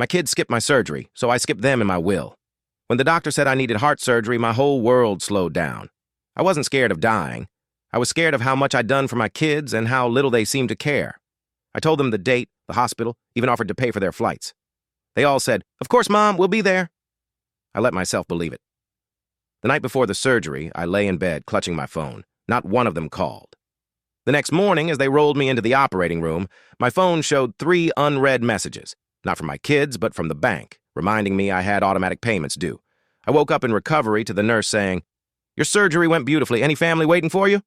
My kids skipped my surgery, so I skipped them in my will. When the doctor said I needed heart surgery, my whole world slowed down. I wasn't scared of dying. I was scared of how much I'd done for my kids and how little they seemed to care. I told them the date, the hospital, even offered to pay for their flights. They all said, "Of course, Mom, we'll be there." I let myself believe it. The night before the surgery, I lay in bed clutching my phone. Not one of them called. The next morning, as they rolled me into the operating room, my phone showed 3 unread messages, not from my kids, but from the bank, reminding me I had automatic payments due. I woke up in recovery to the nurse saying, "Your surgery went beautifully. Any family waiting for you?"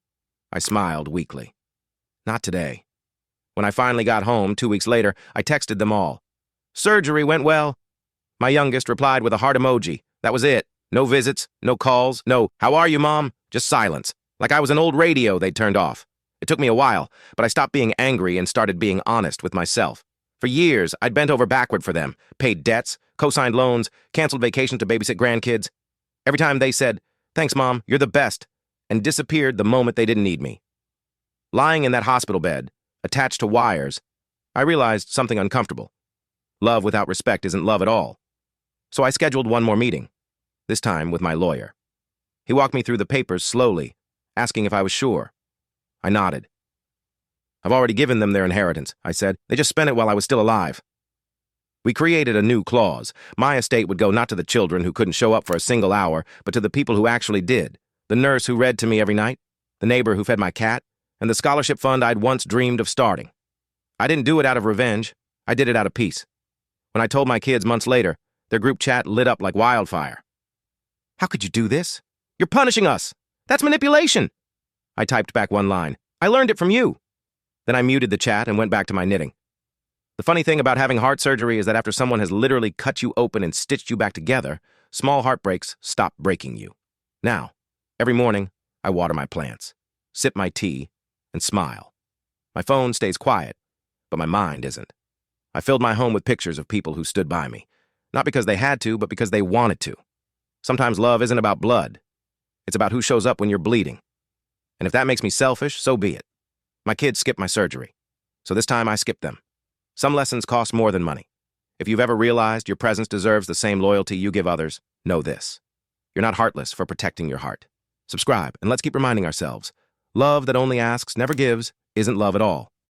I smiled weakly. Not today. When I finally got home 2 weeks later, I texted them all. "Surgery went well." My youngest replied with a heart emoji. That was it. No visits, no calls, no "How are you, Mom?" Just silence. Like I was an old radio they'd turned off. It took me a while, but I stopped being angry and started being honest with myself. For years, I'd bent over backward for them, paid debts, co-signed loans, canceled vacation to babysit grandkids. Every time they said, "Thanks, Mom, you're the best," and disappeared the moment they didn't need me. Lying in that hospital bed, attached to wires, I realized something uncomfortable. Love without respect isn't love at all. So I scheduled one more meeting, this time with my lawyer. He walked me through the papers slowly, asking if I was sure. I nodded. "I've already given them their inheritance," I said. "They just spent it while I was still alive." We created a new clause. My estate would go not to the children who couldn't show up for a single hour, but to the people who actually did. The nurse who read to me every night, the neighbor who fed my cat, and the scholarship fund I'd once dreamed of starting. I didn't do it out of revenge. I did it out of peace. When I told my kids months later, their group chat lit up like wildfire. "How could you do this? You're punishing us. That's manipulation." I typed back one line. "I learned it from you." Then I muted the chat and went back to my knitting. The funny thing about having heart surgery is that after someone has literally cut you open and stitched you back together, small heartbreaks stop breaking you. Now, every morning, I water my plants, sip my tea, and smile. My phone stays quiet, but my mind isn't. I filled my home with pictures of people who stood by me, not because they had to, but because they wanted to. Sometimes love isn't about blood. It's about who shows up when you're bleeding. And if that makes me selfish, so be it. My kids skipped my surgery, so this time I skipped them. Some lessons cost more than money. If you've ever realized your presence deserves the same loyalty you give others, know this. You're not heartless for protecting your heart. Subscribe, and let's keep reminding ourselves, love that only asks, never gives, isn't love at all.